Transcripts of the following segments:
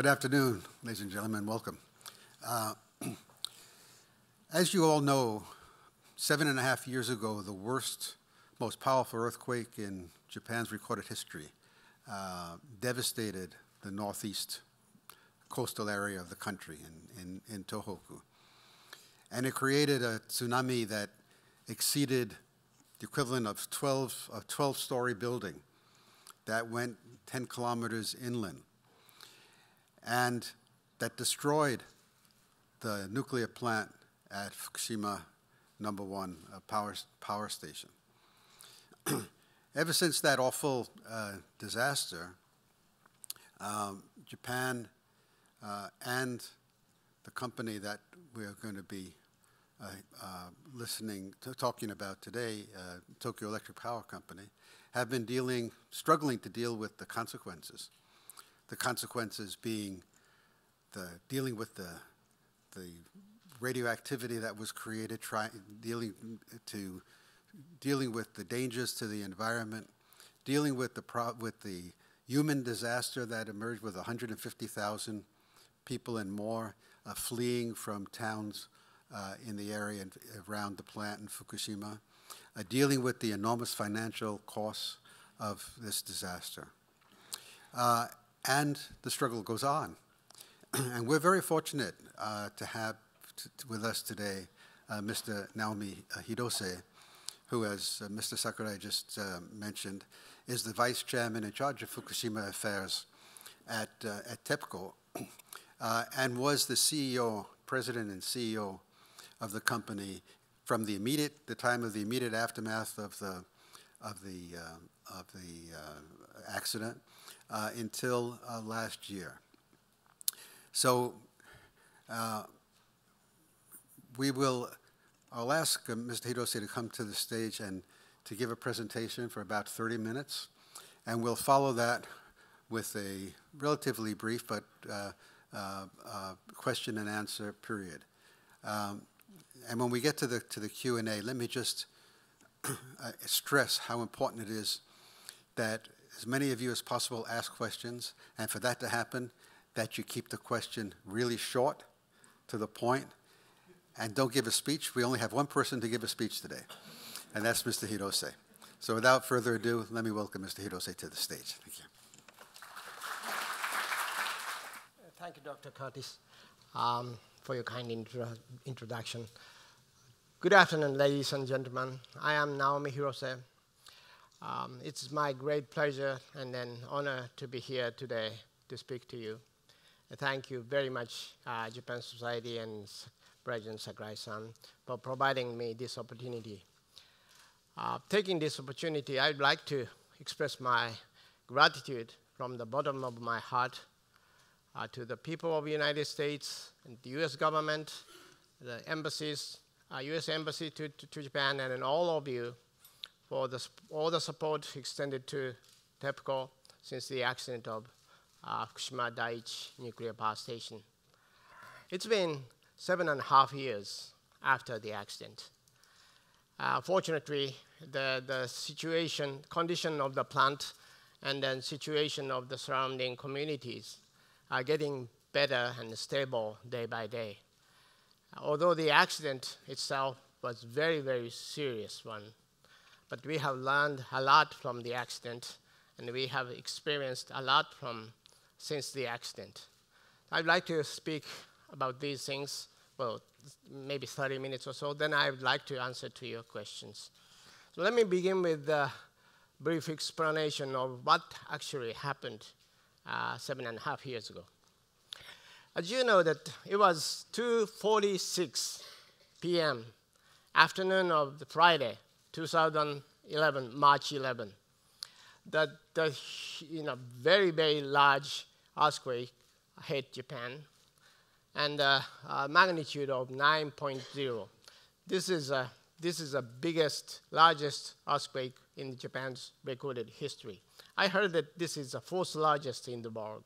Good afternoon, ladies and gentlemen. Welcome. As you all know, 7.5 years ago, the worst, most powerful earthquake in Japan's recorded history devastated the northeast coastal area of the country in Tohoku. And it created a tsunami that exceeded the equivalent of a 12-story building that went 10 kilometers inland, and that destroyed the nuclear plant at Fukushima #1 power station. Ever since that awful disaster, Japan and the company that we are going to be talking about today, Tokyo Electric Power Company, have been struggling to deal with the consequences. The consequences being dealing with the radioactivity that was created, dealing with the dangers to the environment, dealing with the human disaster that emerged with 150,000 people and more fleeing from towns in the area around the plant in Fukushima, dealing with the enormous financial costs of this disaster. And the struggle goes on. And we're very fortunate to have with us today Mr. Naomi Hirose, who, as Mr. Sakurai just mentioned, is the vice chairman in charge of Fukushima affairs at TEPCO, and was the president and CEO of the company from the time of the immediate aftermath of the accident until last year. So I'll ask Mr. Hirose to come to the stage and to give a presentation for about 30 minutes, and we'll follow that with a relatively brief but question and answer period. And when we get to the Q&A, let me just stress how important it is that as many of you as possible ask questions, and for that to happen, that you keep the question really short, to the point, and don't give a speech. We only have one person to give a speech today, and that's Mr. Hirose. So without further ado, let me welcome Mr. Hirose to the stage. Thank you. Thank you, Dr. Curtis, for your kind introduction. Good afternoon, ladies and gentlemen. I am Naomi Hirose. It's my great pleasure and an honor to be here today to speak to you. Thank you very much, Japan Society and President Sakurai-san, for providing me this opportunity. Taking this opportunity, I'd like to express my gratitude from the bottom of my heart to the people of the United States and the U.S. government, the embassies, U.S. Embassy to Japan, and all of you for all the support extended to TEPCO since the accident of Fukushima Daiichi nuclear power station. It's been 7.5 years after the accident. Fortunately, the condition of the plant and then situation of the surrounding communities are getting better and stable day by day. Although the accident itself was very, very serious one, but we have learned a lot from the accident, and we have experienced a lot since the accident. I'd like to speak about these things, well, maybe 30 minutes or so, then I would like to answer to your questions. So let me begin with a brief explanation of what actually happened 7.5 years ago. As you know, that it was 2:46 p.m., afternoon of the Friday, 2011, March 11. That very, very large earthquake hit Japan, and a magnitude of 9.0. This is the largest earthquake in Japan's recorded history. I heard that this is the 4th largest in the world.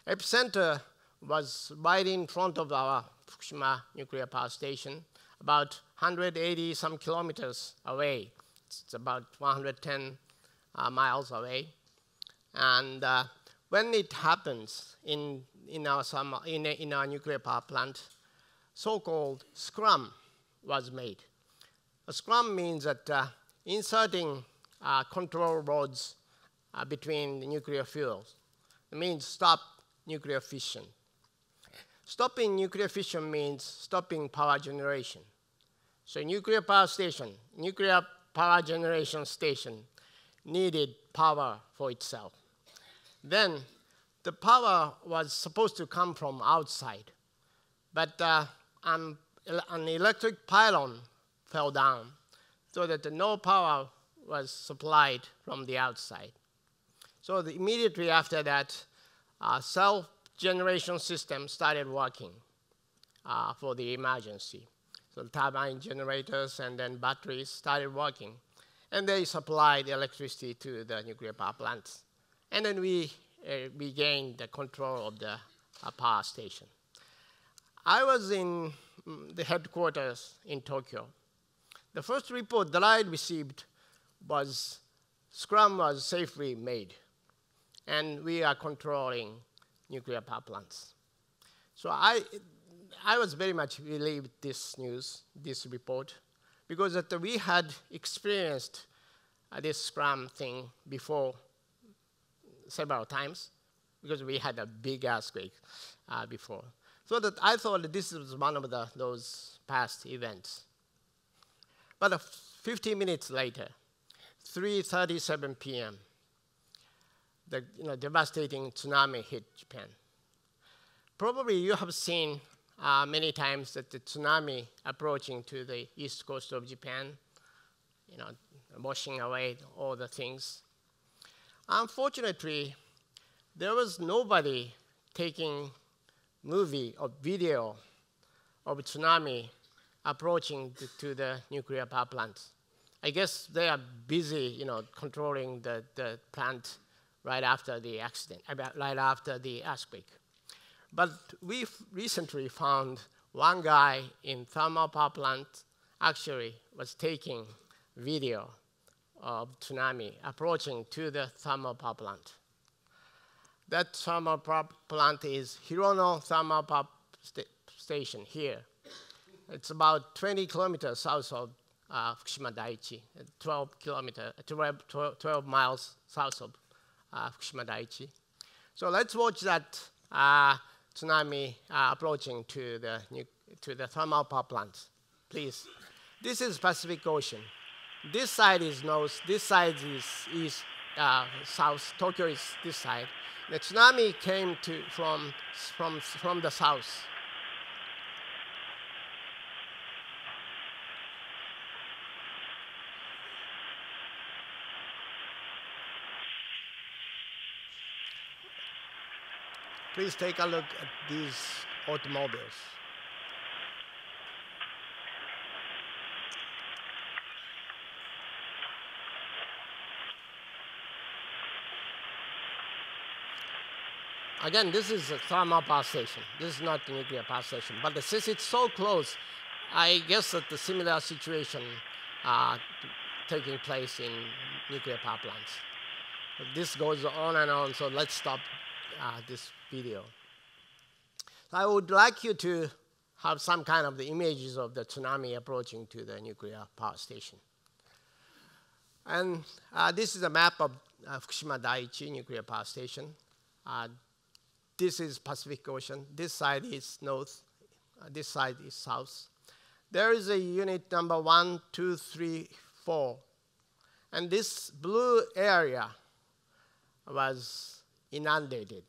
Epicenter was right in front of our Fukushima nuclear power station, about 180 some kilometers away. It's about 110 miles away. And when it happens in our nuclear power plant, so-called scrum was made. A scrum means that inserting control rods between the nuclear fuels. It means stop nuclear fission. Stopping nuclear fission means stopping power generation. So nuclear power generation station needed power for itself. Then the power was supposed to come from outside, but an electric pylon fell down so that no power was supplied from the outside. So immediately after that, self-generation system started working for the emergency. So turbine generators and then batteries started working. And they supplied electricity to the nuclear power plants. And then we gained the control of the power station. I was in the headquarters in Tokyo. The first report that I received was scrum was safely made, and we are controlling nuclear power plants. So I was very much relieved this news, this report, because that we had experienced this scrum thing before several times, because we had a big earthquake before. So that I thought that this was one of those past events. But 50 minutes later, 3:37 p.m., the devastating tsunami hit Japan. Probably you have seen many times that the tsunami approaching to the east coast of Japan, washing away all the things. Unfortunately, there was nobody taking movie or video of tsunami approaching to the nuclear power plants. I guess they are busy, controlling the plant right after the accident, right after the earthquake. But we recently found one guy in thermal power plant actually was taking video of tsunami approaching to the thermal power plant. That thermal power plant is Hirono Thermal Power Station here. It's about 20 kilometers south of Fukushima Daiichi, 12 miles south of Fukushima Daiichi. So let's watch that tsunami approaching to the thermal power plant, please. This is Pacific Ocean. This side is north, this side is east, south. Tokyo is this side. The tsunami came from the south. Please take a look at these automobiles. Again, this is a thermal power station. This is not the nuclear power station. But since it's so close, I guess that the similar situation taking place in nuclear power plants. But this goes on and on, so let's stop this video. So I would like you to have some kind of the images of the tsunami approaching to the nuclear power station. And this is a map of Fukushima Daiichi nuclear power station. This is Pacific Ocean. This side is north. This side is south. There is a unit number 1, 2, 3, 4. And this blue area was inundated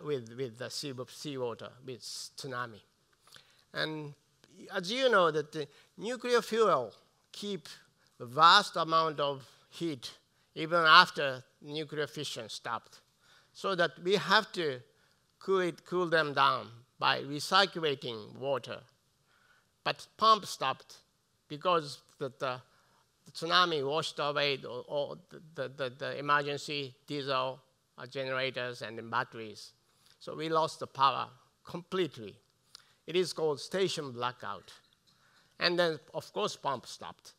with the seawater, with tsunami. And as you know, that the nuclear fuel keep a vast amount of heat even after nuclear fission stopped. So that we have to cool them down by recirculating water. But pump stopped because the tsunami washed away all the emergency diesel generators and the batteries. So we lost the power completely. It is called station blackout. And then, of course, pump stopped.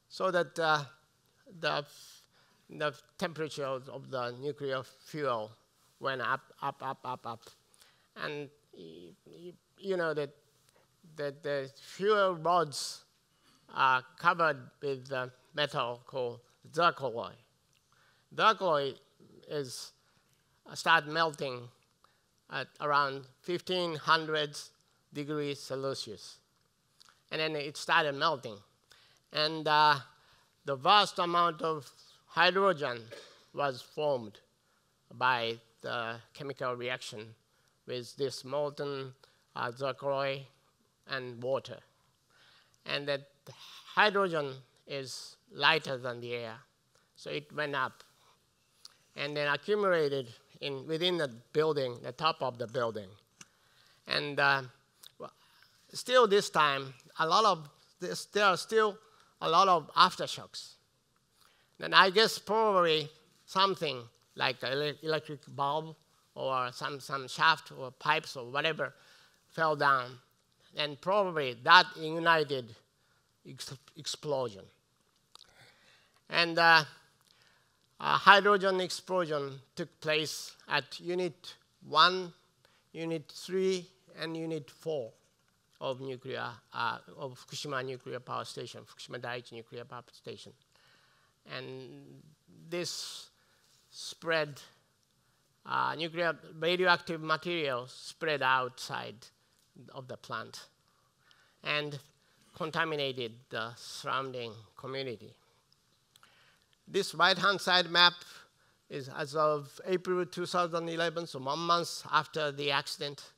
So that the temperature of the nuclear fuel went up. And you know that the fuel rods are covered with metal called zircaloy. Zircaloy is start melting at around 1500 degrees Celsius. And then it started melting. And the vast amount of hydrogen was formed by the chemical reaction with this molten zircaloy and water. And that hydrogen is lighter than the air, so it went up and then accumulated within the building, the top of the building. And still this time, there are still a lot of aftershocks. And I guess probably something like an electric bulb or some shaft or pipes or whatever fell down. And probably that ignited explosion. And a hydrogen explosion took place at Unit 1, Unit 3, and Unit 4 of Fukushima nuclear power station, Fukushima Daiichi nuclear power station. And this spread, nuclear radioactive material spread outside of the plant and contaminated the surrounding community. This right-hand side map is as of April 2011, so 1 month after the accident.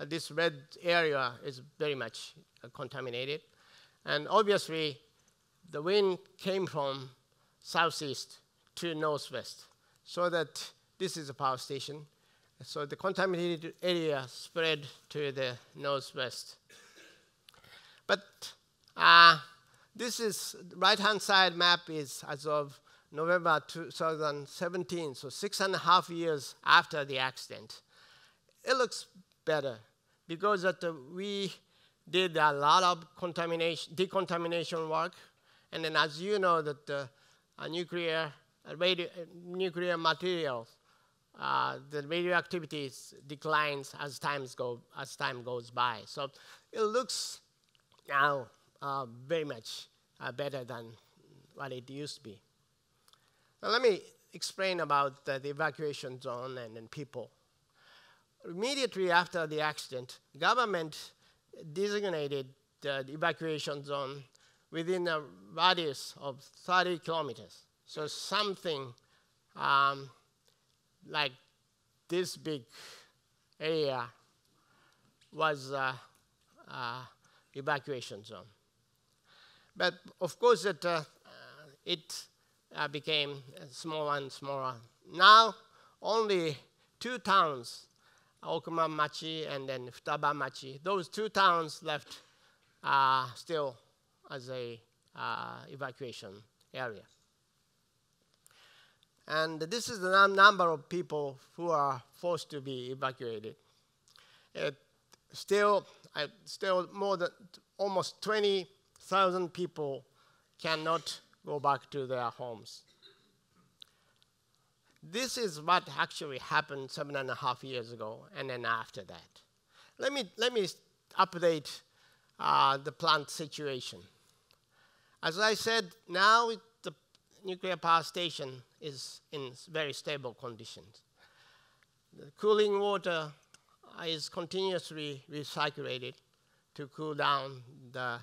This red area is very much contaminated. And obviously, the wind came from southeast to northwest, so that this is a power station. So the contaminated area spread to the northwest. But this is right-hand side map is as of November 2017, so 6.5 years after the accident. It looks better because we did a lot of decontamination work, and then as you know that the nuclear material, the radioactivity declines as time goes by. So it looks now very much better than what it used to be. Now let me explain about the evacuation zone and people. Immediately after the accident, government designated the evacuation zone within a radius of 30 kilometers. So something like this big area was evacuation zone. But of course, it became smaller and smaller. Now, only 2 towns, Okumamachi and then Futabamachi, those 2 towns left still as a evacuation area. And this is the number of people who are forced to be evacuated. Still more than almost 20,000 people cannot go back to their homes. This is what actually happened 7.5 years ago, and then after that. Let me update the plant situation. As I said, now the nuclear power station is in very stable conditions. The cooling water is continuously recirculated to cool down the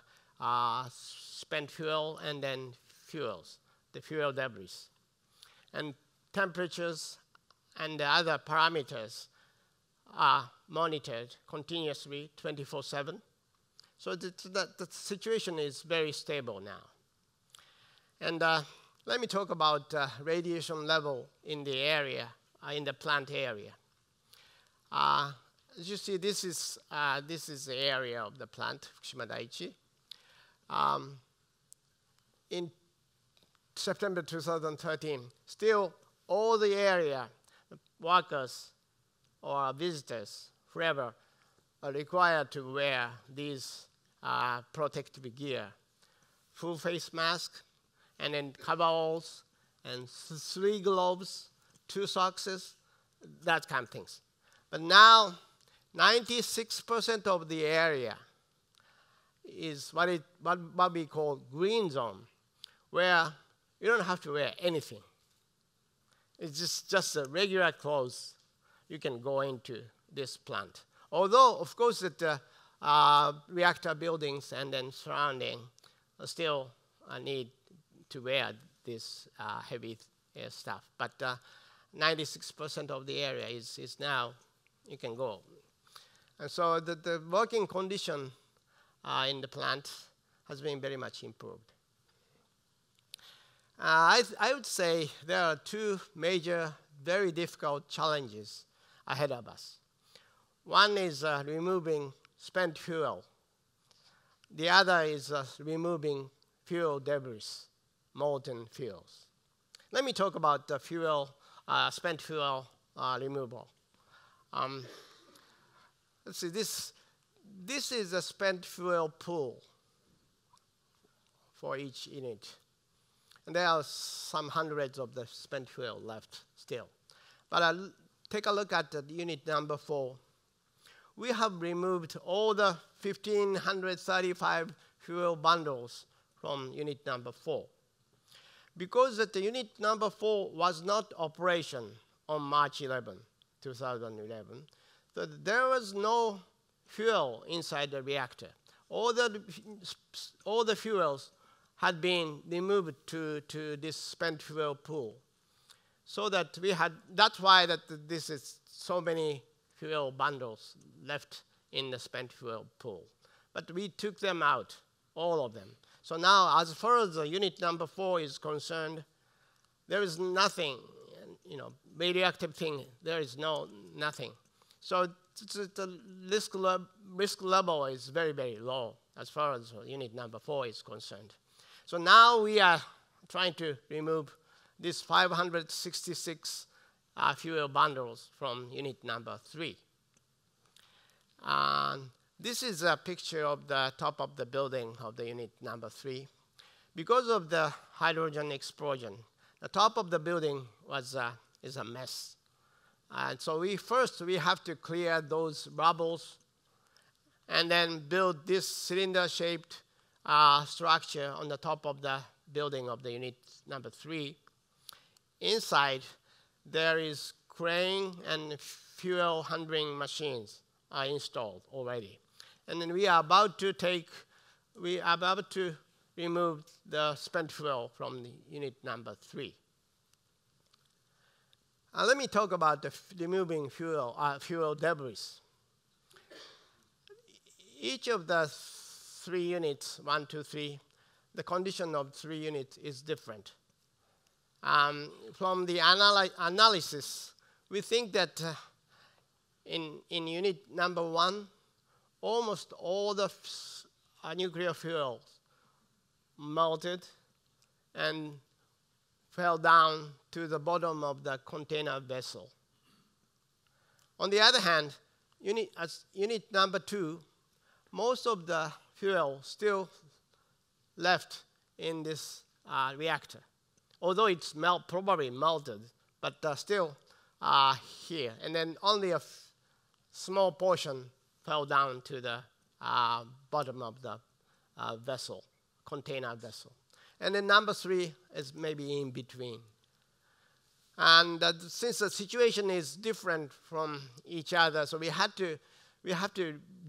spent fuel and then fuels, the fuel debris. And temperatures and the other parameters are monitored continuously 24/7. So the situation is very stable now. And let me talk about radiation level in the area, in the plant area. As you see, this is the area of the plant, Fukushima Daiichi. In September 2013, still all the area, workers or visitors, whoever, are required to wear these protective gear, full face mask, and then coveralls, and 3 globes, 2 soxes, that kind of things. But now, 96% of the area is what we call green zone, where you don't have to wear anything. It's just a regular clothes. You can go into this plant. Although, of course, the reactor buildings and then surrounding still need to wear this heavy stuff. But 96% of the area is now, you can go. And so the working condition in the plant has been very much improved. I would say there are 2 major, very difficult challenges ahead of us. One is removing spent fuel. The other is removing fuel debris, molten fuels. Let me talk about the fuel, spent fuel removal. Let's see, this is a spent fuel pool for each unit. And there are some hundreds of the spent fuel left still. But take a look at the unit number 4. We have removed all the 1,535 fuel bundles from unit number 4. Because the unit number 4 was not operation on March 11, 2011, so there was no fuel inside the reactor. All the fuels had been removed to this spent fuel pool. So that that's why this is so many fuel bundles left in the spent fuel pool. But we took them out, all of them. So now, as far as the unit number 4 is concerned, there is nothing, radioactive thing, there is nothing. So the risk level is very, very low as far as unit number 4 is concerned. So now we are trying to remove these 566 fuel bundles from unit number 3. This is a picture of the top of the building of the unit number 3. Because of the hydrogen explosion, the top of the building is a mess. And so we have to clear those rubbles and then build this cylinder-shaped structure on the top of the building of the unit number 3. Inside, there is crane and fuel handling machines are installed already. And then we are about to remove the spent fuel from the unit number 3. Let me talk about the removing fuel debris. Each of the 3 units, 1, 2, 3, the condition of 3 units is different. From the analysis, we think that in unit number 1, almost all the nuclear fuels melted and fell down to the bottom of the container vessel. On the other hand, unit number 2, most of the fuel still left in this reactor, although it's probably melted, but still here. And then only a small portion fell down to the bottom of the vessel, container vessel. And then number 3 is maybe in between. And since the situation is different from each other, so we have to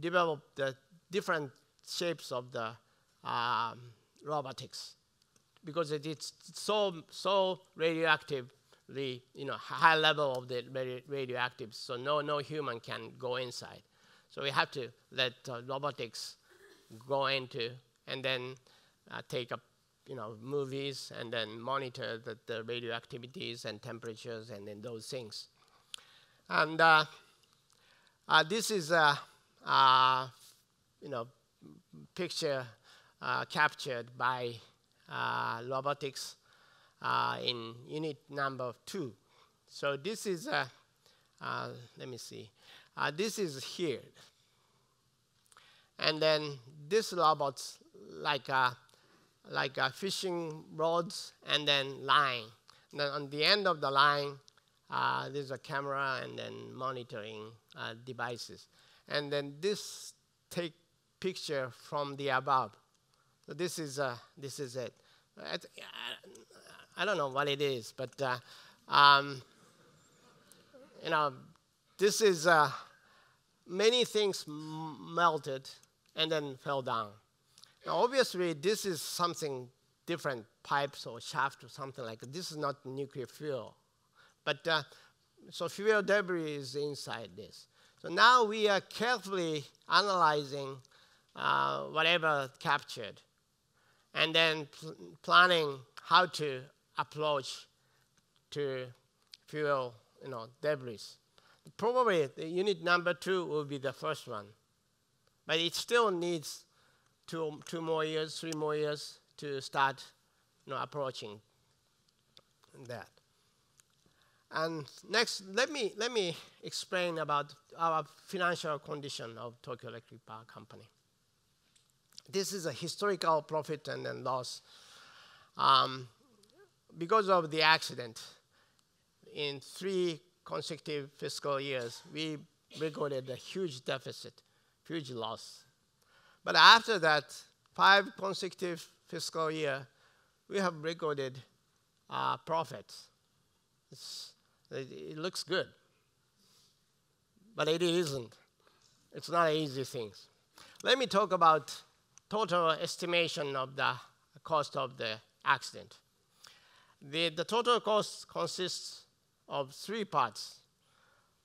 develop the different shapes of the robotics, because it's so radioactively, high level of the radioactive, so no human can go inside. So we have to let robotics go into and then take up movies and then monitor the radioactivities and temperatures and then those things. And this is a picture captured by robotics in unit number 2. So this is let me see. This is here, and then this robot's like fishing rods and then line. Then on the end of the line, there's a camera and then monitoring devices. And then this take picture from the above. So this is it. I don't know what it is, but you know, this is many things melted and then fell down. Now, obviously, this is something different, pipes or shaft or something like that. This is not nuclear fuel. But so fuel debris is inside this. So now we are carefully analyzing whatever captured and then planning how to approach to fuel debris. Probably the unit number 2 will be the first one. But it still needs two more years, 3 more years to start approaching that. And next, let me explain about our financial condition of Tokyo Electric Power Company. This is a historical profit and then loss. Because of the accident, in 3 consecutive fiscal years, we recorded a huge deficit, huge loss. But after that, 5 consecutive fiscal years, we have recorded profits. It looks good, but it isn't. It's not an easy thing. Let me talk about total estimation of the cost of the accident. The total cost consists of 3 parts.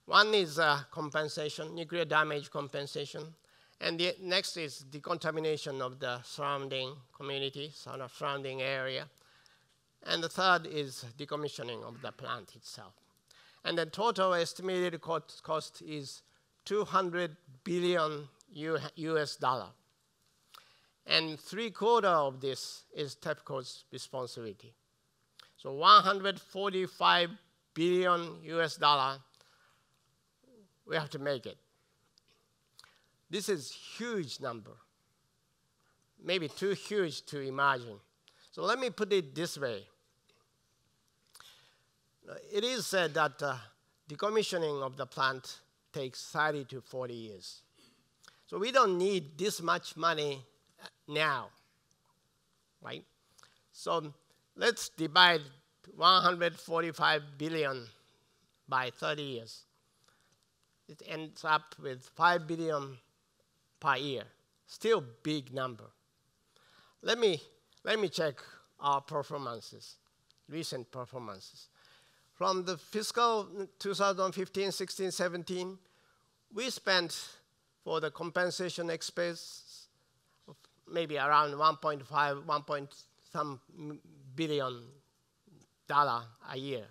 One is compensation, nuclear damage compensation, and the next is decontamination of the surrounding community, surrounding area, and the third is decommissioning of the plant itself. And the total estimated cost is $200 billion US dollar. And 3/4 of this is TEPCO's responsibility. So 145 billion US dollar, we have to make it. This is huge number, maybe too huge to imagine. So let me put it this way. It is said that decommissioning of the plant takes 30 to 40 years. So we don't need this much money now, right? So let's divide 145 billion by 30 years. It ends up with 5 billion per year. Still big number. Let me check our performances, recent performances. From the fiscal 2015, 16, 17, we spent for the compensation expense maybe around 1.5 billion dollar a year.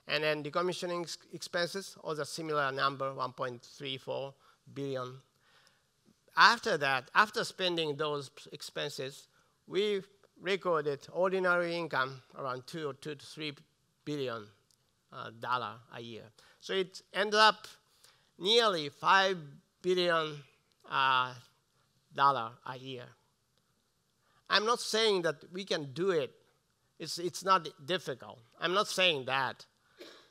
And then decommissioning expenses was a similar number, 1.34 billion. After that, after spending those expenses, we recorded ordinary income around 2 to 3 billion dollar a year. So it ended up nearly 5 billion dollar a year. I'm not saying that we can do it. It's not difficult. I'm not saying that.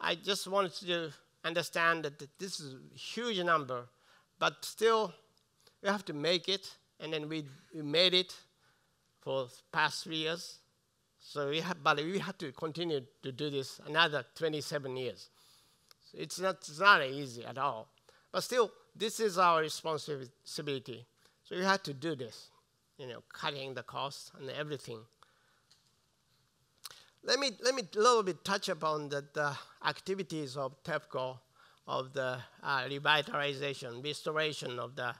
I just wanted to understand that this is a huge number, but still we have to make it, and then we made it for the past 3 years. So we have to continue to do this another 27 years. So it's not easy at all. But still, this is our responsibility. So we have to do this, cutting the costs and everything. Let me a little bit touch upon the activities of TEPCO, of the revitalization, restoration of the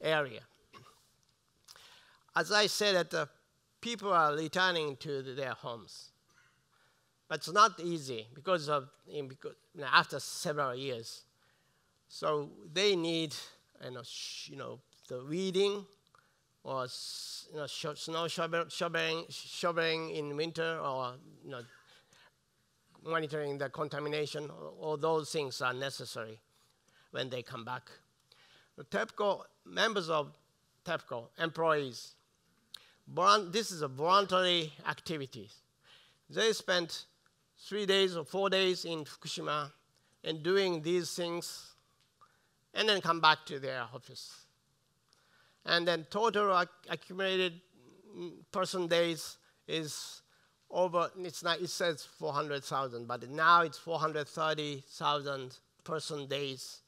area. As I said, that people are returning to their homes. But it's not easy because after several years. So they need the weeding or snow shoveling in winter, or monitoring the contamination. All those things are necessary when they come back. The TEPCO, members of TEPCO, employees, this is a voluntary activity. They spent 3 days or 4 days in Fukushima and doing these things, and then come back to their office. And then total accumulated person days is over, it's not, it says 400,000, but now it's 430,000 person days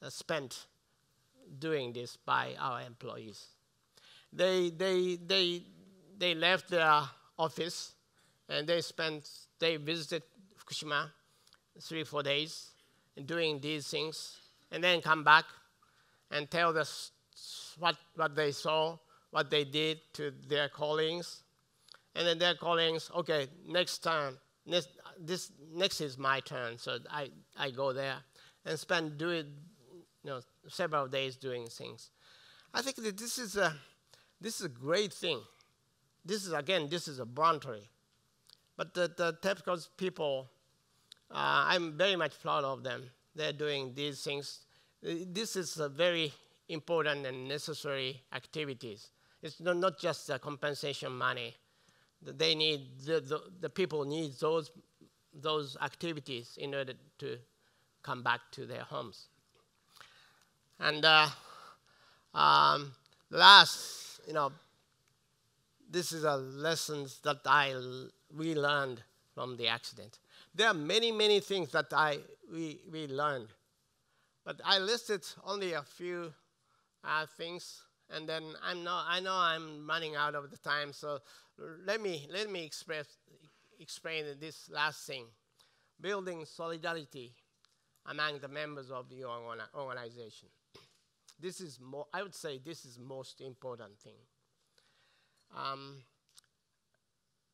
spent doing this by our employees. They left their office and they visited Fukushima 3 or 4 days and doing these things, and then come back and tell us what they saw, what they did to their colleagues. And then their colleagues, okay, next is my turn, so I go there and spend several days doing things. I think that this is a great thing. This is a voluntary. But the TEPCO's people, I'm very much proud of them. They're doing these things. This is a very important and necessary activities. It's not just the compensation money. They need the people need those activities in order to come back to their homes. And last, this is a lessons that we learned from the accident. There are many things that we learned, but I listed only a few things, and then I know I'm running out of the time, so let me explain this last thing: building solidarity among the members of your organization. This is I would say this is most important thing.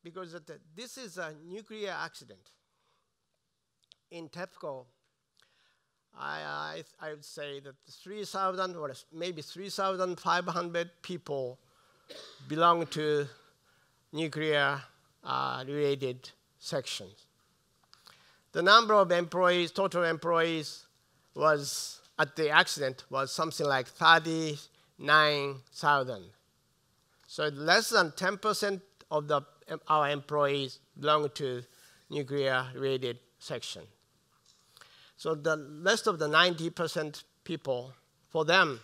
Because this is a nuclear accident. In TEPCO, I would say that 3,000 or maybe 3,500 people belong to nuclear related sections. The number of employees, total employees, was at the accident was something like 39,000. So less than 10% of our employees belong to nuclear related section. So the rest of the 90% people, for them,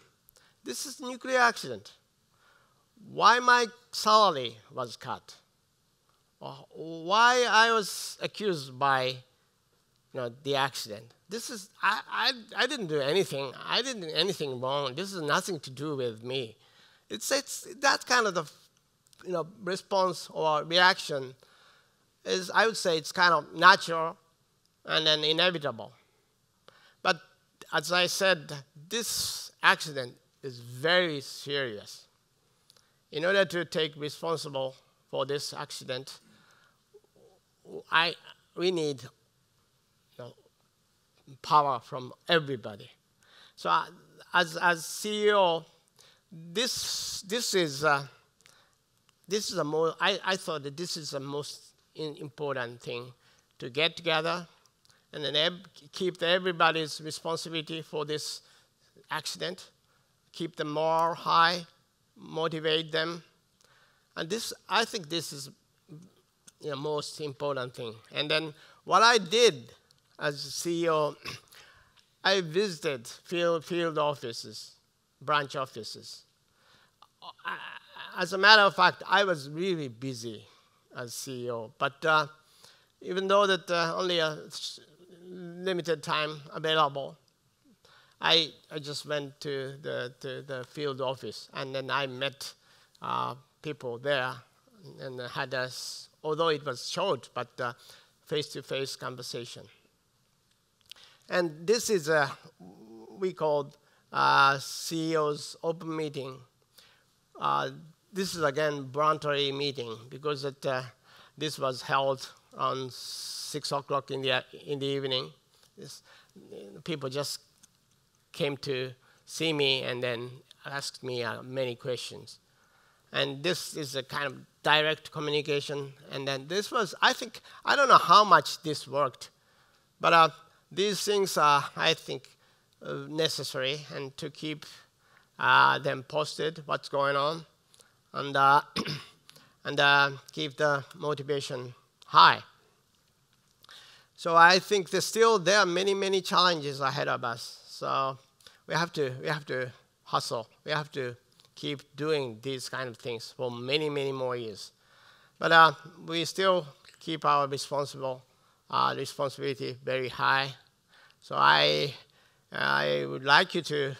this is nuclear accident. Why my salary was cut? Or why I was accused by the accident? This is, I didn't do anything. I didn't do anything wrong. This has nothing to do with me. It's that kind of the response or reaction is, I would say, it's kind of natural and then inevitable. But as I said, this accident is very serious. In order to take responsible for this accident, we need power from everybody. So as CEO, this is the most. I thought that this is the most important thing, to get together and then keep everybody's responsibility for this accident, keep the morale high, motivate them, and I think this is the most important thing. And then what I did as CEO, I visited field offices, branch offices. As a matter of fact, I was really busy as CEO, but even though that only a limited time available, I just went to the field office, and then I met people there and had although it was short, but face-to-face conversation. And this is we called CEO's open meeting. This is again voluntary meeting because this was held on 6 o'clock in the evening. People just came to see me and then asked me many questions. And this is a kind of direct communication. And then this was, I don't know how much this worked, but these things are, I think, necessary, and to keep them posted, what's going on, and keep the motivation high. So I think there are many challenges ahead of us. So we have to hustle. We have to keep doing these kind of things for many more years. But we still keep our responsibility very high. So I would like you to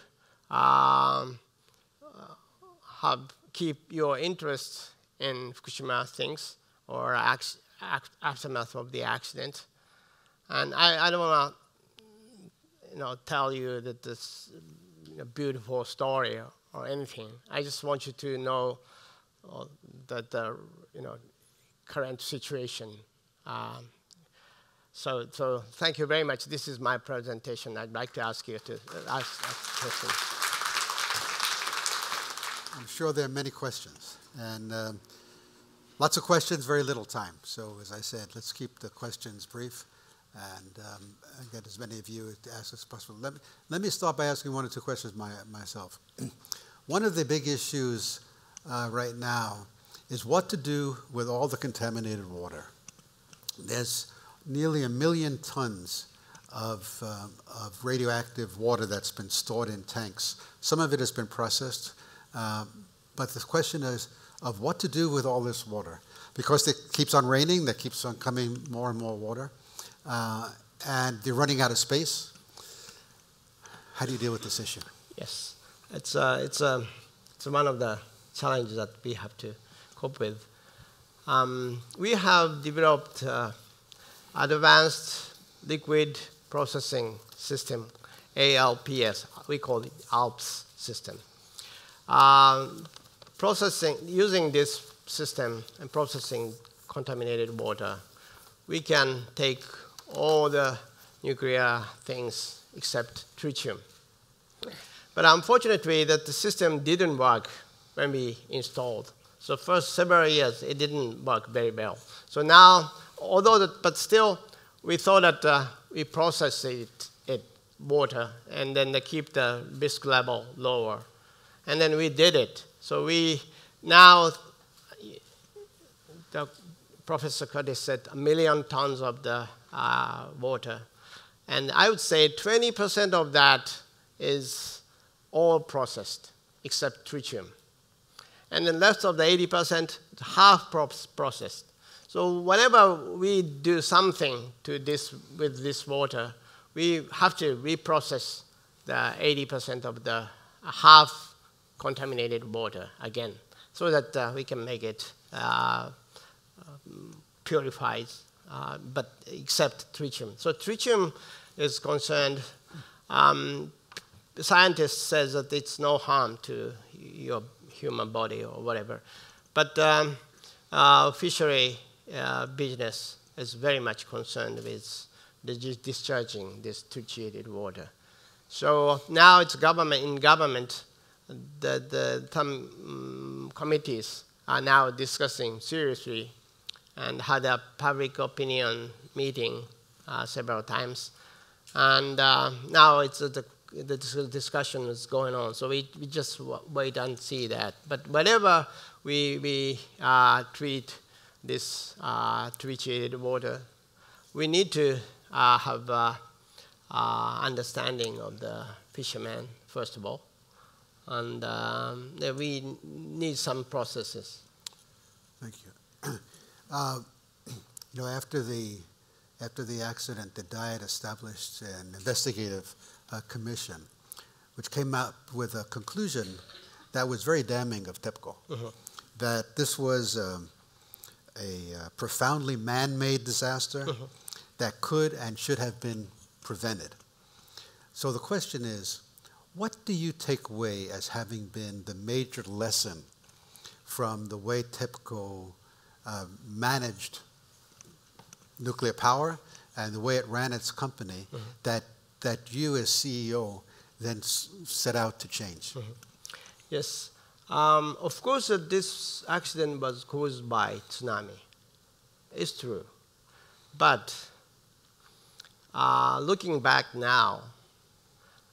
keep your interest in Fukushima things or aftermath of the accident. And I don't want to tell you that this beautiful story or anything. I just want you to know that the current situation. So thank you very much. This is my presentation. I'd like to ask you to ask questions. I'm sure there are many questions, and lots of questions, very little time. So as I said, let's keep the questions brief and get as many of you to ask as possible. Let me start by asking one or two questions myself. One of the big issues right now is what to do with all the contaminated water. There's nearly 1 million tons of radioactive water that's been stored in tanks. Some of it has been processed, but the question is of what to do with all this water. Because it keeps on raining, there keeps on coming more and more water, and they're running out of space. How do you deal with this issue? Yes, it's one of the challenges that we have to cope with. We have developed advanced liquid processing system, ALPS. We call it ALPS system. Using this system and processing contaminated water, we can take all the nuclear things except tritium. But unfortunately, that the system didn't work when we installed. So first several years, it didn't work very well. So now, but still, we thought that we process it water and then they keep the risk level lower. And then we did it. So now, Professor Curtis said 1 million tons of the water. And I would say 20% of that is all processed, except tritium. And then the rest of the 80%, half processed. So whenever we do something with this water, we have to reprocess the 80% of the half contaminated water again, so that we can make it purified, but except tritium. So tritium is concerned. The scientist says that it's no harm to your human body or whatever, but fishery business is very much concerned with discharging this tritiated water. So now it's government, some committees are now discussing seriously and had a public opinion meeting several times. And now it's the discussion is going on. So we just wait and see that. But whenever we treat this tritiated water, we need to have understanding of the fishermen, first of all. And we need some processes. Thank you. After the accident, the Daiichi established an investigative commission, which came up with a conclusion that was very damning of TEPCO, that this was a profoundly man-made disaster that could and should have been prevented. So the question is, what do you take away as having been the major lesson from the way TEPCO managed nuclear power and the way it ran its company that you as CEO then set out to change? Yes. Of course, this accident was caused by tsunami. It's true. But looking back now,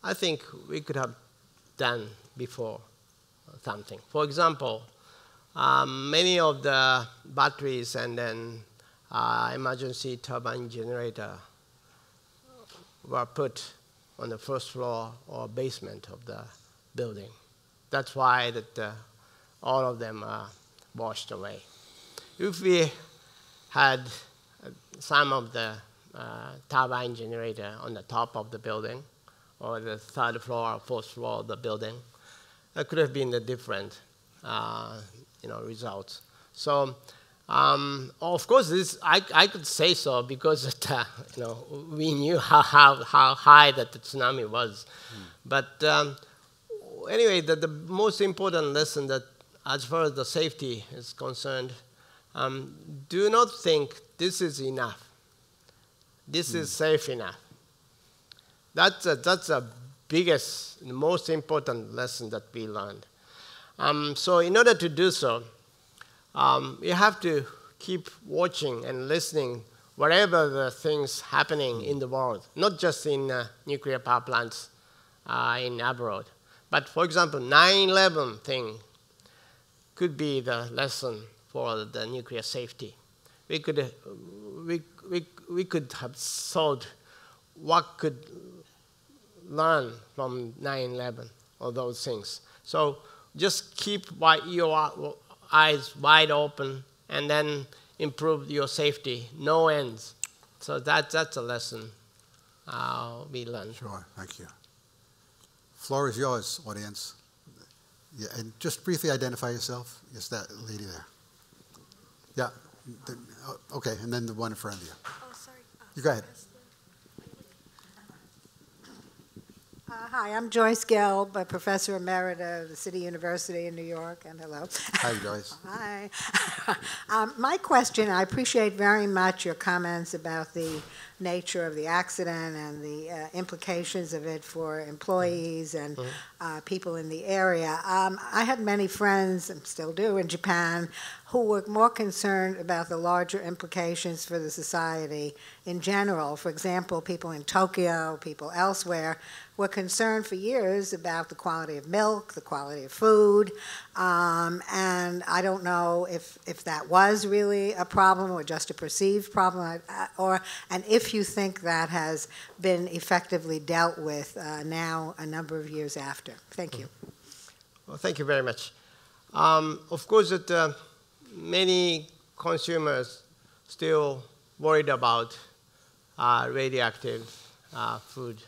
I think we could have done before something. For example, many of the batteries and then emergency turbine generator were put on the first floor or basement of the building. That's why that all of them are washed away. If we had some of the turbine generator on the top of the building or the third floor or fourth floor of the building, that could have been the different results. So of course, this I could say so because we knew how high that the tsunami was. But anyway, the most important lesson that, as far as the safety is concerned, do not think this is enough. This is safe enough. That's the biggest, the most important lesson that we learned. So in order to do so, you have to keep watching and listening whatever the things happening in the world, not just in nuclear power plants in abroad. But for example, 9/11 thing could be the lesson for the nuclear safety. We could have thought what could learn from 9/11 or those things. So just keep your eyes wide open and then improve your safety, no ends. So that's a lesson we learned. Sure, thank you. Floor is yours, audience. Yeah, and just briefly identify yourself. Yes, that lady there. Yeah, okay, and then the one in front of you. Oh, sorry. You go ahead. Hi, I'm Joyce Gelb, a professor emerita of the City University in New York, and hello. Hi, Joyce. Hi. My question, I appreciate very much your comments about the nature of the accident and the implications of it for employees and people in the area. I had many friends, and still do, in Japan, who were more concerned about the larger implications for the society in general. For example, people in Tokyo, people elsewhere, were concerned for years about the quality of milk, the quality of food, and I don't know if that was really a problem or just a perceived problem, and if you think that has been effectively dealt with now a number of years after. Thank you. Well, thank you very much. Of course, many consumers still worried about radioactive food.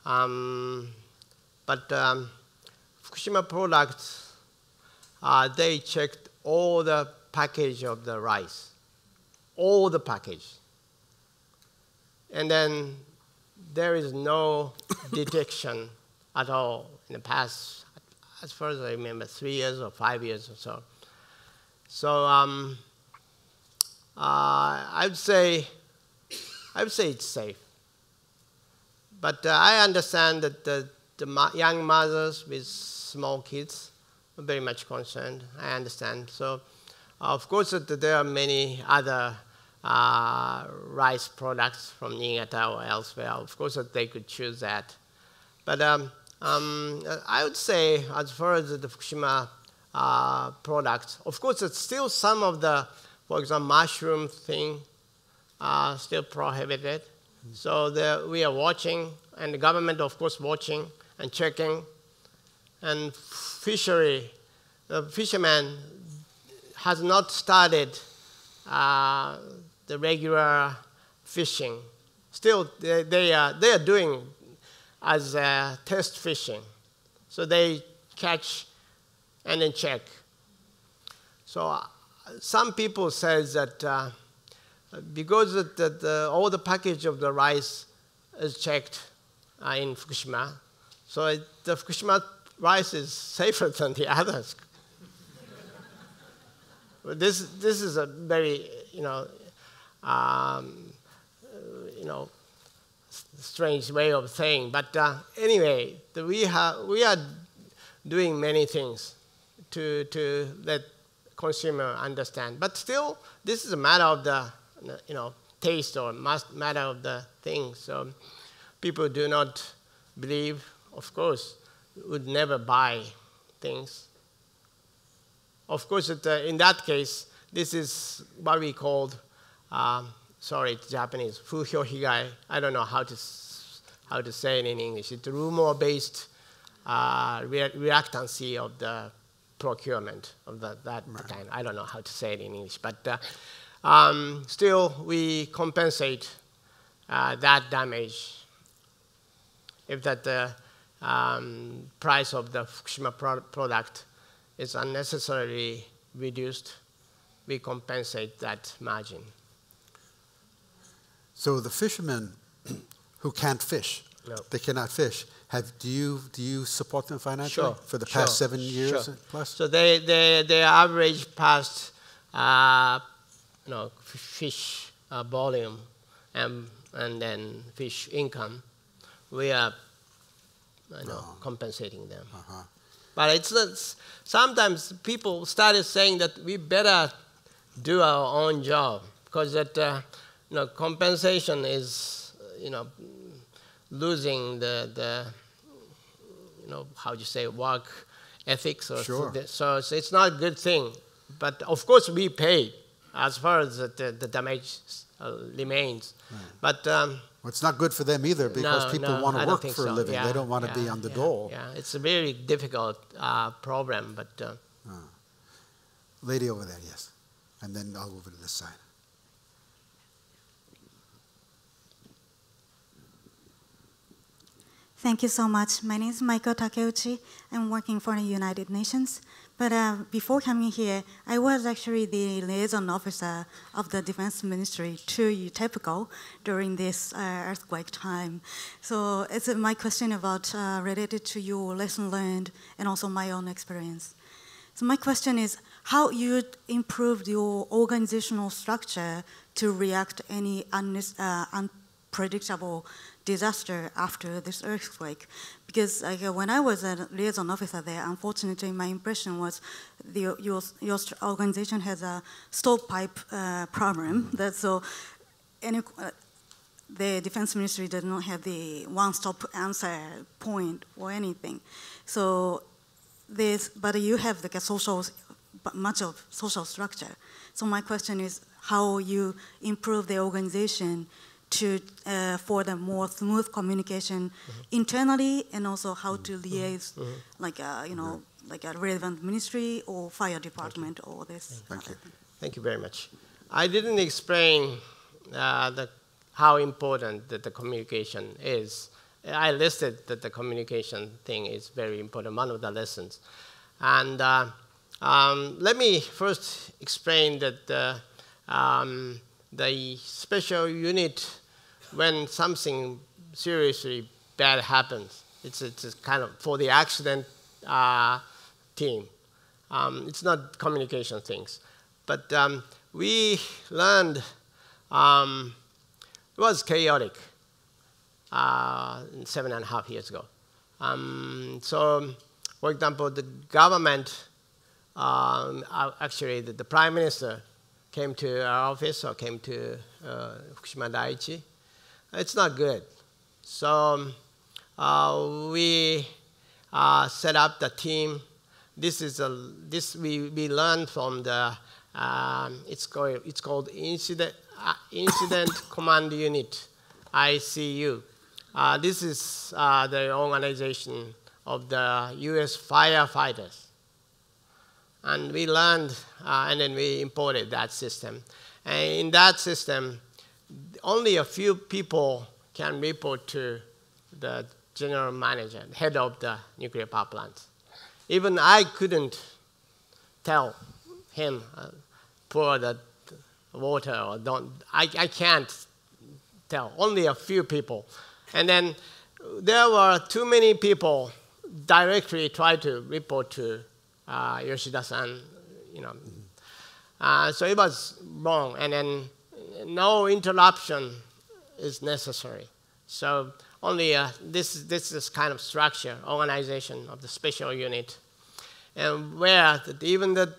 But Fukushima products, they checked all the package of the rice, all the package. And then there is no detection at all in the past, as far as I remember, 3 years or 5 years or so. So I would say it's safe. But I understand that the young mothers with small kids are very much concerned. I understand. So, of course, there are many other rice products from Niigata or elsewhere. Of course, they could choose that. But I would say, as far as the Fukushima products, of course, it's still some of the, for example, mushroom thing still prohibited. So we are watching, and the government, of course, watching and checking. And the fishermen has not started the regular fishing. Still, they are doing as test fishing. So they catch and then check. So some people say that because all the package of the rice is checked in Fukushima, so the Fukushima rice is safer than the others. This is a very strange way of saying. But anyway, we are doing many things to let consumer understand. But still, this is a matter of the taste or matter of the thing. So people do not believe, of course, would never buy things. Of course, in that case, this is what we called sorry, it's Japanese, Fuhyo Higai. I don't know how to say it in English. It's rumor-based reluctancy of the procurement of that kind. I don't know how to say it in English, but still we compensate that damage if that price of the Fukushima product is unnecessarily reduced. We compensate that margin. So the fishermen who can't fish, no. They cannot fish. Do you support them financially for the past 7 years plus? So they average past fish volume and then fish income. We are compensating them. But it's sometimes people started saying that we better do our own job because that compensation is losing the how do you say work ethics or so it's not a good thing. But of course we pay as far as the damage remains. But well, it's not good for them either because people want to work for a living. Yeah, they don't want to be on the dole. Yeah, it's a very difficult problem. But lady over there, yes, and then I'll go over to this side. Thank you so much. My name is Maiko Takeuchi. I'm working for the United Nations. But before coming here, I was actually the liaison officer of the Defense Ministry to TEPCO during this earthquake time. So it's my question about related to your lesson learned and also my own experience. So my question is how you improved your organizational structure to react any unpredictable disaster after this earthquake. Because when I was a liaison officer there, unfortunately, my impression was your organization has a stovepipe problem. So the Defense Ministry does not have the one-stop answer point or anything. So but you have like much of social structure. So my question is how you improve the organization for the more smooth communication internally, and also how to liaise, like like a relevant ministry or fire department or this. Thank you. Thank you very much. I didn't explain how important that the communication is. I listed that the communication thing is very important, one of the lessons. And let me first explain that the special unit, when something seriously bad happens, it's kind of for the accident team. It's not communication things. But we learned it was chaotic 7.5 years ago. So, for example, the government, actually the Prime Minister came to our office or came to Fukushima Daiichi. It's not good. So we set up the team. We learned from the it's called Incident Command Unit, ICU. This is the organization of the U.S. firefighters. And we learned, and then we imported that system. And in that system, only a few people can report to the general manager, head of the nuclear power plant. Even I couldn't tell him, pour the water or don't. I can't tell, only a few people. And then there were too many people directly try to report to Yoshida-san, so it was wrong, and then no interruption is necessary. So only this is kind of structure, organization of the special unit, and where even the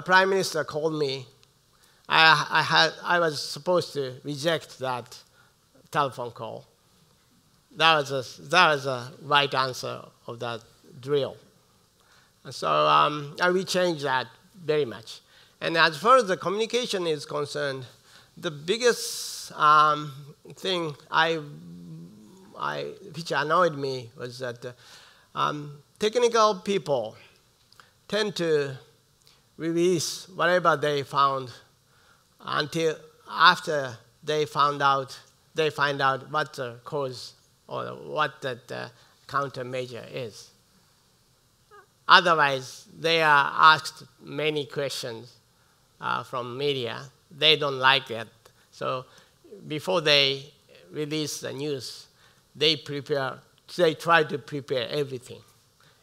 Prime Minister called me, I was supposed to reject that telephone call. That was a right answer of that drill. So we changed that very much. And as far as the communication is concerned, the biggest thing which annoyed me was that technical people tend to release whatever they found until after they find out what the cause or what the countermeasure is. Otherwise, they are asked many questions from media. They don't like that. So before they release the news, they try to prepare everything.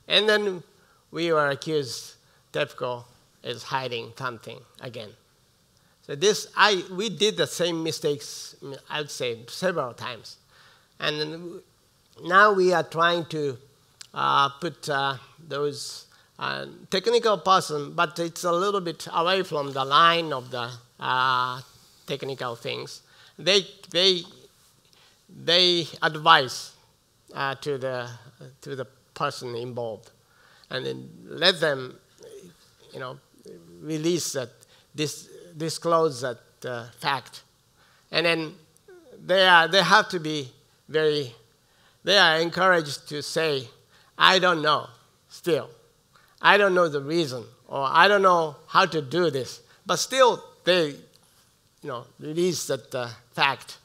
And then we were accused TEPCO is hiding something again. So we did the same mistakes, I would say, several times. And now we are trying to put those technical person, but it's a little bit away from the line of the technical things. They advise to the person involved, and then let them, release that disclose that fact, and then they have to be they are encouraged to say, I don't know still. I don't know the reason, or I don't know how to do this. But still, they, release that fact.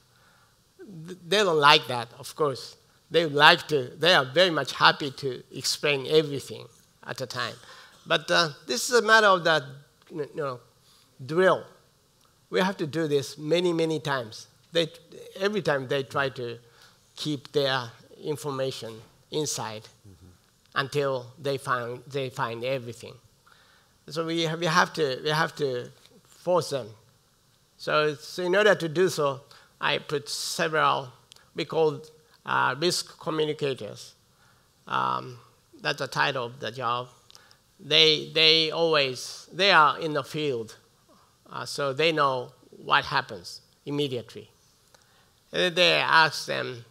They don't like that, of course. They are very much happy to explain everything at a time. But this is a matter of that, drill. We have to do this many, many times. Every time they try to keep their information inside until they find everything. So we have to force them. So in order to do so, I put several, we call risk communicators. That's the title of the job. They are in the field, so they know what happens immediately. And they ask them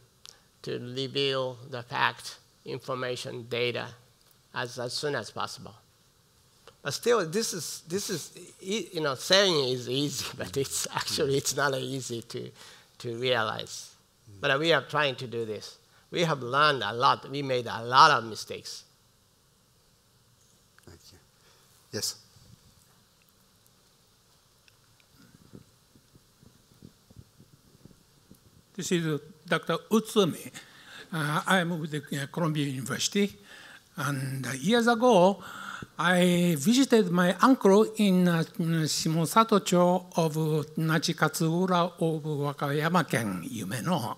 to reveal the fact, information, data as soon as possible. But still, this is saying is easy, but it's not easy to realize. But we are trying to do this. We have learned a lot. We made a lot of mistakes. Thank you. Yes. This is Dr. Utsumi. I am with the Columbia University, and years ago, I visited my uncle in Shimosato-cho of Nachikatsura of Wakayama-ken, Yumeno.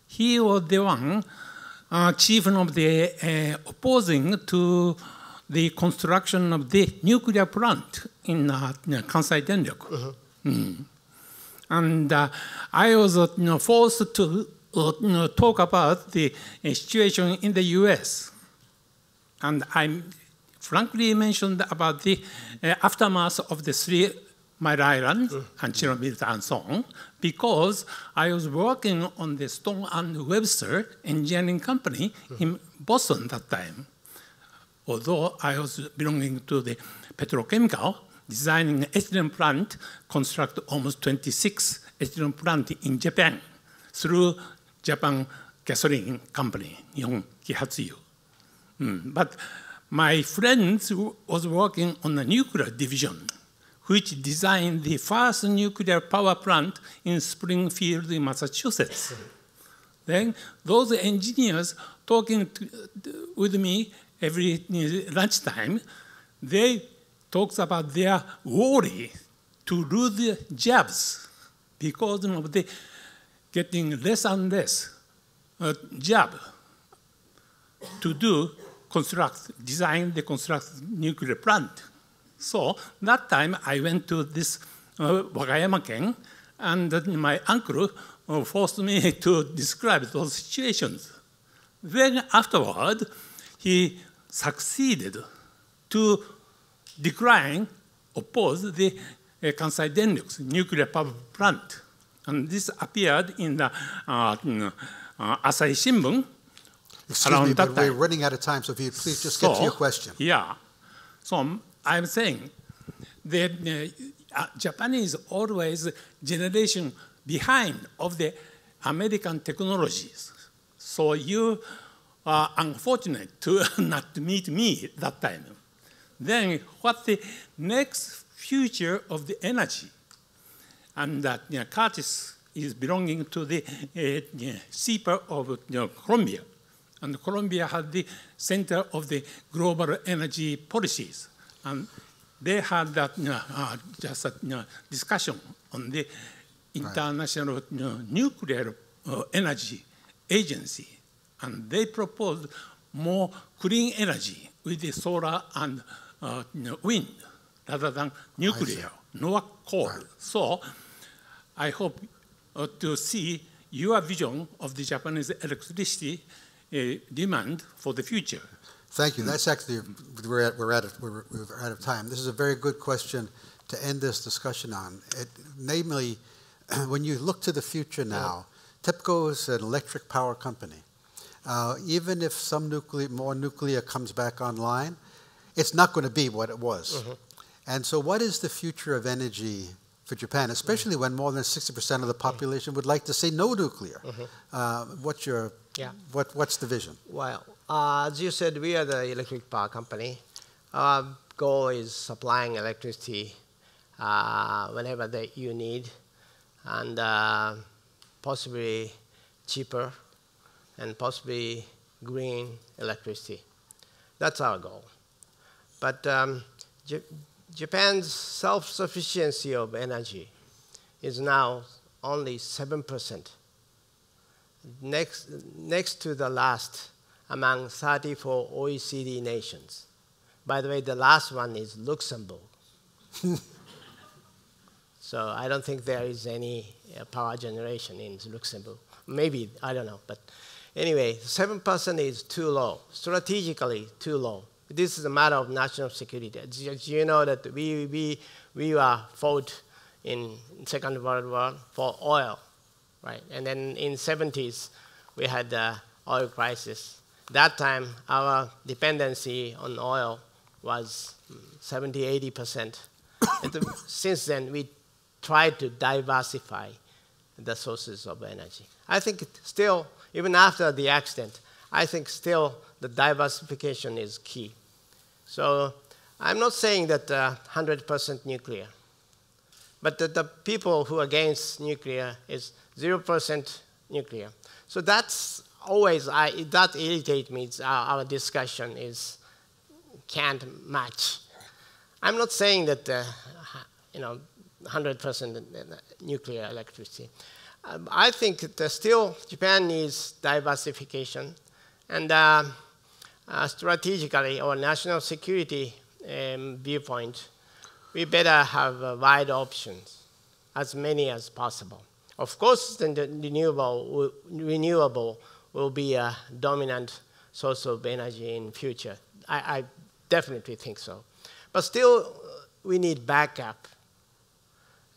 He was the one chief of the opposing to the construction of the nuclear plant in Kansai Denryoku. And I was forced to talk about the situation in the U.S. And I frankly mentioned about the aftermath of the 3 Mile Island and Chernobyl and so on, because I was working on the Stone and Webster engineering company in Boston that time. Although I was belonging to the petrochemical, designing an ethylene plant, construct almost 26 ethylene plant in Japan through Japan Gasoline Company, Nihon Kihatsuyu. But my friends was working on the nuclear division, which designed the first nuclear power plant in Springfield, in Massachusetts. Then those engineers talking with me every lunchtime, they talks about their worry to lose the jobs because of the getting less and less job to design the construct nuclear plant. So that time I went to this Wakayama-ken, and my uncle forced me to describe those situations. Then afterward, he succeeded to oppose the Kansai Denryoku's nuclear power plant. And this appeared in the Asahi Shimbun. Excuse me, but we're running out of time, so if you please just get to your question. Yeah. So I'm saying the Japan is always generation behind of the American technologies. So you are unfortunate to not meet me that time. Then what the next future of the energy? And that Curtis is belonging to the CEPA of Colombia. And Colombia had the center of the global energy policies. And they had that just a discussion on the International Nuclear Energy Agency. And they proposed more clean energy with the solar and wind rather than nuclear, nor coal. Right. So I hope to see your vision of the Japanese electricity demand for the future. Thank you. That's actually, we're out of time. This is a very good question to end this discussion on. Namely, when you look to the future now, TEPCO is an electric power company. Even if some more nuclear comes back online, it's not going to be what it was. And so what is the future of energy for Japan, especially when more than 60% of the population would like to see no nuclear? What's the vision? Well, as you said, we are the electric power company. Our goal is supplying electricity whenever you need, and possibly cheaper and possibly green electricity. That's our goal. But Japan's self-sufficiency of energy is now only 7%. Next to the last among 34 OECD nations. By the way, the last one is Luxembourg. So I don't think there is any power generation in Luxembourg. Maybe, I don't know. But anyway, 7% is too low, strategically too low. This is a matter of national security. You know that we were fought in Second World War for oil, right? And then in 70s, we had the oil crisis. That time, our dependency on oil was 70, 80%. And since then, we tried to diversify the sources of energy. I think still, even after the accident, I think still the diversification is key. So I'm not saying that 100% nuclear, but the people who are against nuclear is 0% nuclear. So that's always, that irritates me. Our discussion is can't match. I'm not saying that 100% nuclear electricity. I think that still Japan needs diversification, and strategically, or national security viewpoint, we better have wide options, as many as possible. Of course, the renewable will be a dominant source of energy in future. I definitely think so. But still, we need backup.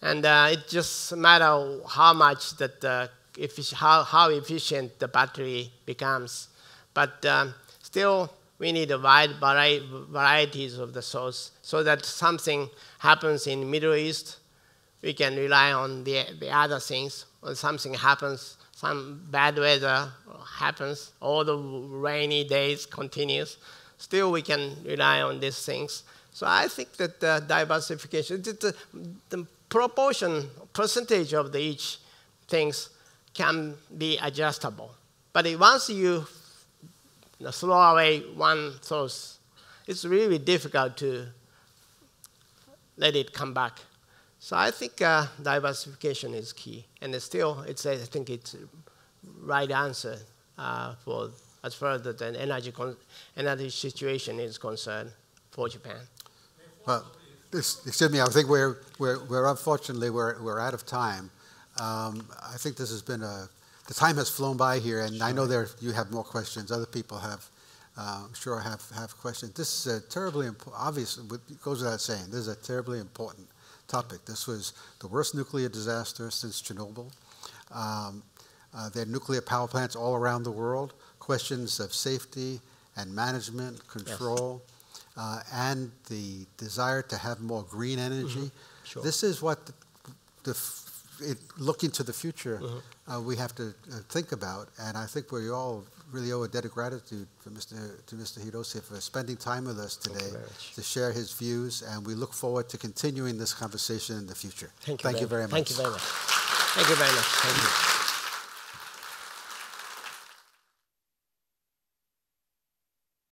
And it's just a matter of how much that, how efficient the battery becomes. But still, we need a wide varieties of the source, so that something happens in the Middle East, we can rely on the other things. When something happens, some bad weather happens, all the rainy days continues, still we can rely on these things. So I think that diversification, the percentage of each things can be adjustable. But once you throw away one source, it's really difficult to let it come back. So I think diversification is key, and still, I think it's right answer for as far as the energy situation is concerned for Japan. Well, excuse me. I think we're unfortunately we're out of time. I think this has been the time has flown by here, and sure. I know you have more questions. Other people have, I'm sure, have questions. This is a terribly obvious. It goes without saying. This is a terribly important topic. This was the worst nuclear disaster since Chernobyl. There are nuclear power plants all around the world. Questions of safety and management, control. Yes. and the desire to have more green energy, Sure. this is what looking to the future, we have to think about. And I think we all really owe a debt of gratitude to Mr. Hirose for spending time with us today to share his views. And we look forward to continuing this conversation in the future. Thank you very much. Thank you very much. Thank you very much. Thank you.